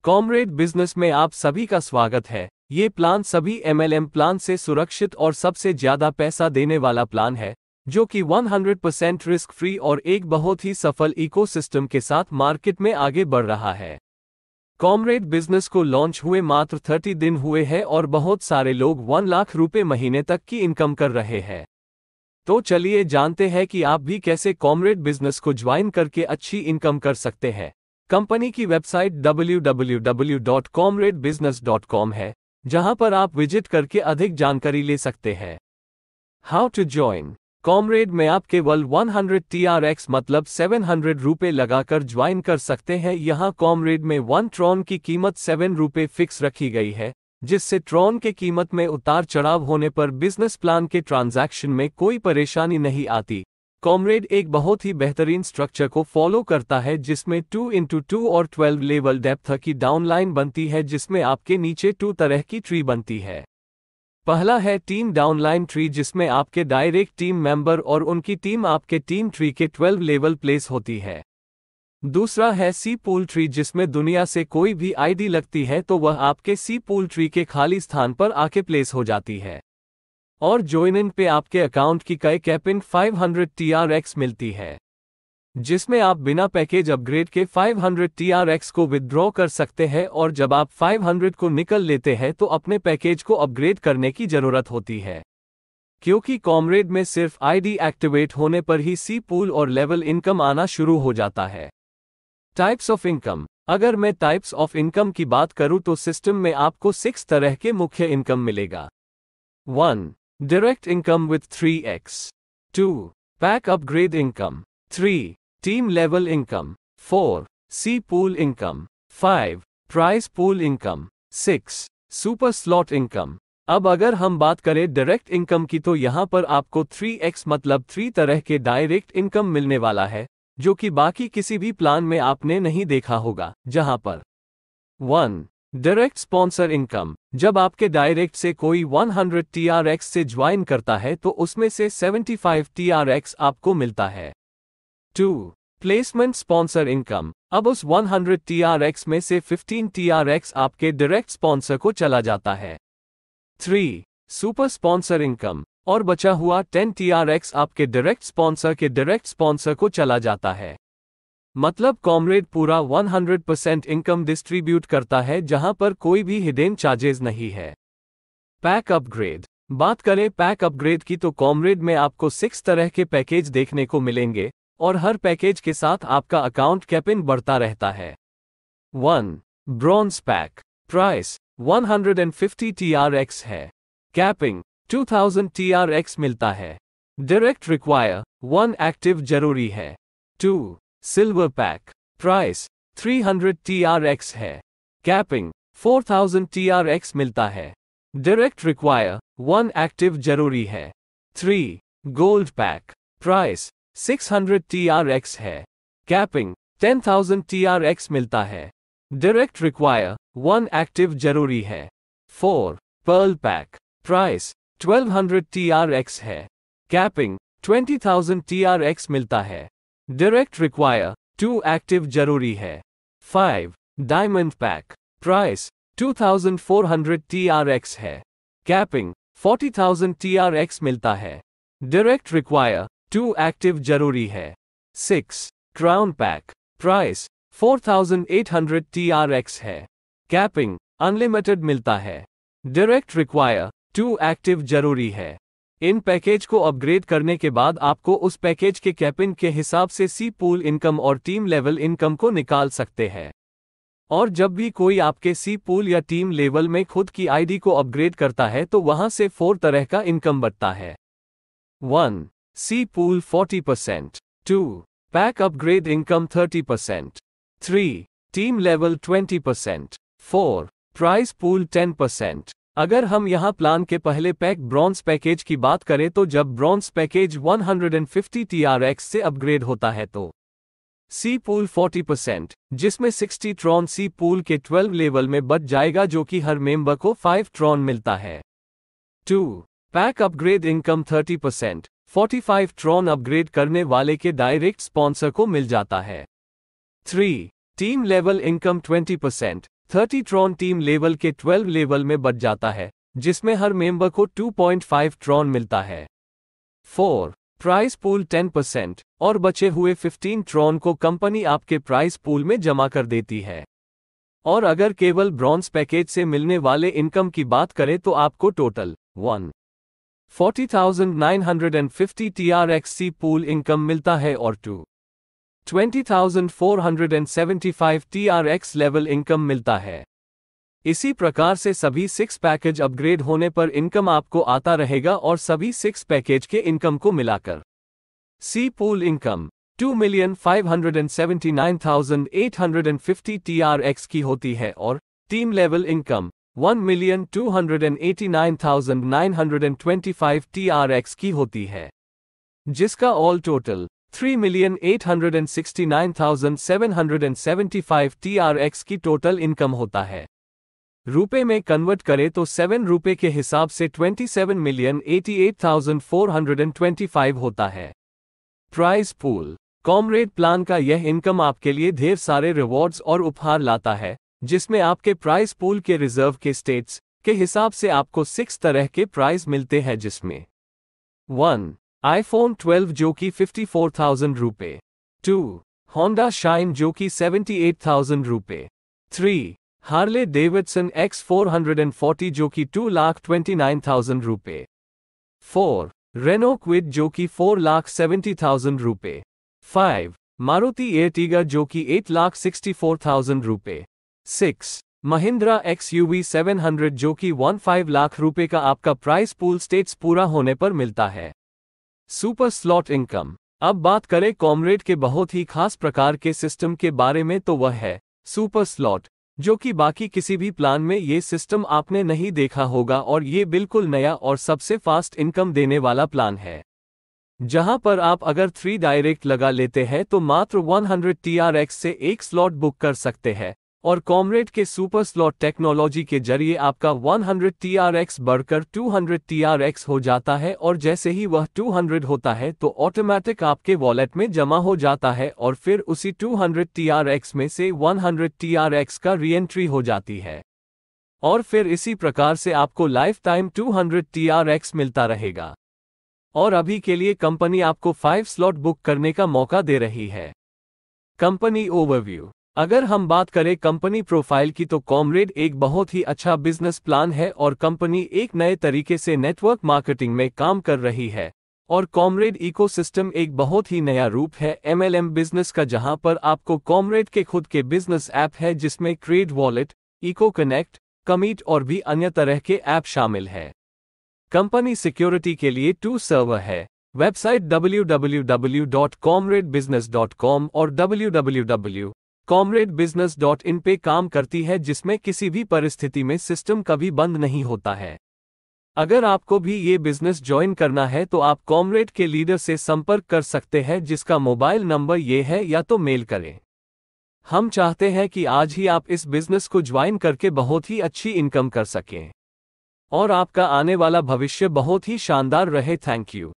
Comrade business में आप सभी का स्वागत है। ये प्लान सभी MLM प्लान से सुरक्षित और सबसे ज्यादा पैसा देने वाला प्लान है, जो कि 100% रिस्क फ्री और एक बहुत ही सफल इकोसिस्टम के साथ मार्केट में आगे बढ़ रहा है। कॉमरेड बिजनेस को लॉन्च हुए मात्र 30 दिन हुए हैं और बहुत सारे लोग 1 लाख रुपए महीने तक की इनकम कर रहे हैं। तो चलिए जानते हैं कि आप भी कैसे कॉमरेड बिजनेस को ज्वाइन करके अच्छी इनकम कर सकते हैं। कंपनी की वेबसाइट www.comradebusiness.com है, जहां पर आप विजिट करके अधिक जानकारी ले सकते हैं। हाउ टू ज्वाइन कॉमरेड में आप केवल 100 TRX मतलब 700 रुपये लगाकर ज्वाइन कर सकते हैं। यहां कॉमरेड में 1 ट्रॉन की कीमत 7 रुपये फिक्स रखी गई है, जिससे ट्रॉन के कीमत में उतार चढ़ाव होने पर बिजनेस प्लान के ट्रांजैक्शन में कोई परेशानी नहीं आती। कॉमरेड एक बहुत ही बेहतरीन स्ट्रक्चर को फॉलो करता है, जिसमें 2x2 और 12 लेवल डेप्थ की डाउनलाइन बनती है, जिसमें आपके नीचे 2 तरह की ट्री बनती है। पहला है टीम डाउनलाइन ट्री, जिसमें आपके डायरेक्ट टीम मेंबर और उनकी टीम आपके टीम ट्री के 12 लेवल प्लेस होती है। दूसरा है सी पूल ट्री, जिसमें दुनिया से कोई भी आईडी लगती है तो वह आपके सी पूल ट्री के खाली स्थान पर आके प्लेस हो जाती है। और ज्वाइन इन पे आपके अकाउंट की कैपिंग 500 TRX मिलती है, जिसमें आप बिना पैकेज अपग्रेड के 500 TRX को विथड्रॉ कर सकते हैं। और जब आप 500 को निकल लेते हैं तो अपने पैकेज को अपग्रेड करने की जरूरत होती है, क्योंकि कॉमरेड में सिर्फ आईडी एक्टिवेट होने पर ही सी पूल और लेवल इनकम आना शुरू हो जाता है। Types of income. अगर मैं टाइप्स ऑफ इनकम की बात करूं तो सिस्टम में आपको 6 तरह के मुख्य इनकम मिलेगा। 1. Direct income with 3x. 2. Pack upgrade income. 3. Team level income. 4. C pool income. 5. Prize pool income. 6. Super slot income. अब अगर हम बात करें डायरेक्ट इनकम की तो यहाँ पर आपको 3x मतलब 3 तरह के डायरेक्ट इनकम मिलने वाला है, जो कि बाकी किसी भी प्लान में आपने नहीं देखा होगा। जहाँ पर 1. Direct sponsor income. जब आपके डायरेक्ट से कोई 100 TRX से ज्वाइन करता है तो उसमें से 75 TRX आपको मिलता है। 2. Placement sponsor income. अब उस 100 TRX में से 15 TRX आपके डायरेक्ट स्पॉन्सर को चला जाता है। 3. Super sponsor income. और बचा हुआ 10 TRX आपके डायरेक्ट स्पॉन्सर के डायरेक्ट स्पॉन्सर को चला जाता है। मतलब कॉमरेड पूरा 100% इनकम डिस्ट्रीब्यूट करता है, जहां पर कोई भी हिडन चार्जेस नहीं है। Pack upgrade. बात करें पैक अपग्रेड की तो कॉमरेड में आपको 6 तरह के पैकेज देखने को मिलेंगे और हर पैकेज के साथ आपका अकाउंट कैपिंग बढ़ता रहता है। 1. Bronze pack. प्राइस 150 TRX है। कैपिंग 2000 TRX मिलता है। डायरेक्ट रिक्वायर 1 एक्टिव जरूरी है। 2. Silver pack. प्राइस 300 TRX है। कैपिंग 4000 TRX मिलता है। डायरेक्ट रिक्वायर 1 एक्टिव जरूरी है। 3. Gold pack. प्राइस 600 TRX है। कैपिंग 10,000 TRX मिलता है। डायरेक्ट रिक्वायर 1 एक्टिव जरूरी है। 4. Pearl pack. प्राइस 1200 TRX है। कैपिंग 20,000 TRX मिलता है। डायरेक्ट रिक्वायर 2 एक्टिव जरूरी है। 5. Diamond pack. प्राइस 2400 TRX है। कैपिंग 40,000 TRX मिलता है। डायरेक्ट रिक्वायर 2 एक्टिव जरूरी है। 6. Crown pack. प्राइस 4800 TRX है। कैपिंग अनलिमिटेड मिलता है। डायरेक्ट रिक्वायर 2 एक्टिव जरूरी है। इन पैकेज को अपग्रेड करने के बाद आपको उस पैकेज के कैपिंग के हिसाब से सी पूल इनकम और टीम लेवल इनकम को निकाल सकते हैं। और जब भी कोई आपके सी पूल या टीम लेवल में खुद की आईडी को अपग्रेड करता है तो वहां से 4 तरह का इनकम बढ़ता है। 1. C pool 40%। 2. Pack upgrade income 30%। 3. Team level 20%। 4. Price pool 10%। अगर हम यहां प्लान के पहले पैक ब्रॉन्ज पैकेज की बात करें तो जब ब्रॉन्ज पैकेज 150 TRX से अपग्रेड होता है तो सी पूल 40%, जिसमें 60 ट्रॉन सी पूल के 12 लेवल में बच जाएगा, जो कि हर मेंबर को 5 ट्रॉन मिलता है। 2. Pack upgrade income 30%, 45 Tron upgrade करने वाले के डायरेक्ट स्पॉन्सर को मिल जाता है। 3. Team level income 20%, 30 Tron team level के 12 लेवल में बढ़ जाता है, जिसमें हर मेंबर को 2.5 ट्रॉन मिलता है। 4. प्राइस पूल 10% और बचे हुए 15 ट्रॉन को कंपनी आपके प्राइस पूल में जमा कर देती है। और अगर केवल ब्रॉन्ज पैकेज से मिलने वाले इनकम की बात करें तो आपको टोटल 1,40,950 TRXC पूल इनकम मिलता है और 2,20,475 TRX लेवल इनकम मिलता है। इसी प्रकार से सभी 6 पैकेज अपग्रेड होने पर इनकम आपको आता रहेगा और सभी 6 पैकेज के इनकम को मिलाकर सी पूल इनकम 2,579,850 TRX की होती है और टीम लेवल इनकम 1,289,925 TRX की होती है, जिसका ऑल टोटल 3,869,775 TRX की टोटल इनकम होता है। रुपए में कन्वर्ट करें तो 7 रुपए के हिसाब से 27,88,425 होता है। प्राइस पूल कॉमरेड प्लान का यह इनकम आपके लिए ढेर सारे रिवॉर्ड्स और उपहार लाता है, जिसमें आपके प्राइस पूल के रिजर्व के स्टेट्स के हिसाब से आपको 6 तरह के प्राइज मिलते हैं, जिसमें 1. iPhone 12 जो कि 54,000 रुपए, 2. Honda Shine जो कि 78,000 रुपए, 3. हार्ले डेविडसन X440 जो कि 2,29,000 रुपए, 4. रेनो क्विड जो कि 4,70,000 रुपए, 5. मारुति एर्टिगा जो कि 8,64,000 रुपए, 6. महिंद्रा XUV 700 जो कि 15 लाख रुपए का आपका प्राइस पूल स्टेट्स पूरा होने पर मिलता है। Super slot income. अब बात करें कॉमरेड के बहुत ही खास प्रकार के सिस्टम के बारे में तो वह है सुपर स्लॉट, जो कि बाकी किसी भी प्लान में ये सिस्टम आपने नहीं देखा होगा और ये बिल्कुल नया और सबसे फास्ट इनकम देने वाला प्लान है, जहां पर आप अगर 3 डायरेक्ट लगा लेते हैं तो मात्र 100 TRX से एक स्लॉट बुक कर सकते हैं और कॉमरेड के सुपर स्लॉट टेक्नोलॉजी के जरिए आपका 100 TRX बढ़कर 200 TRX हो जाता है और जैसे ही वह 200 होता है तो ऑटोमेटिक आपके वॉलेट में जमा हो जाता है और फिर उसी 200 TRX में से 100 TRX का रीएंट्री हो जाती है और फिर इसी प्रकार से आपको लाइफ टाइम 200 TRX मिलता रहेगा। और अभी के लिए कंपनी आपको 5 स्लॉट बुक करने का मौका दे रही है। Company overview. अगर हम बात करें कंपनी प्रोफाइल की तो कॉमरेड एक बहुत ही अच्छा बिजनेस प्लान है और कंपनी एक नए तरीके से नेटवर्क मार्केटिंग में काम कर रही है और कॉमरेड इकोसिस्टम एक बहुत ही नया रूप है MLM बिजनेस का, जहां पर आपको कॉमरेड के खुद के बिजनेस ऐप है जिसमें क्रेड वॉलेट, इको कनेक्ट, कमीट और भी अन्य तरह के ऐप शामिल है। कंपनी सिक्योरिटी के लिए 2 सर्वर है, वेबसाइट www.comradebusiness.com और www.comradebusiness.in पे काम करती है, जिसमें किसी भी परिस्थिति में सिस्टम कभी बंद नहीं होता है। अगर आपको भी ये बिजनेस ज्वाइन करना है तो आप कॉमरेड के लीडर से संपर्क कर सकते हैं, जिसका मोबाइल नंबर ये है, या तो मेल करें। हम चाहते हैं कि आज ही आप इस बिजनेस को ज्वाइन करके बहुत ही अच्छी इनकम कर सकें और आपका आने वाला भविष्य बहुत ही शानदार रहे। Thank you.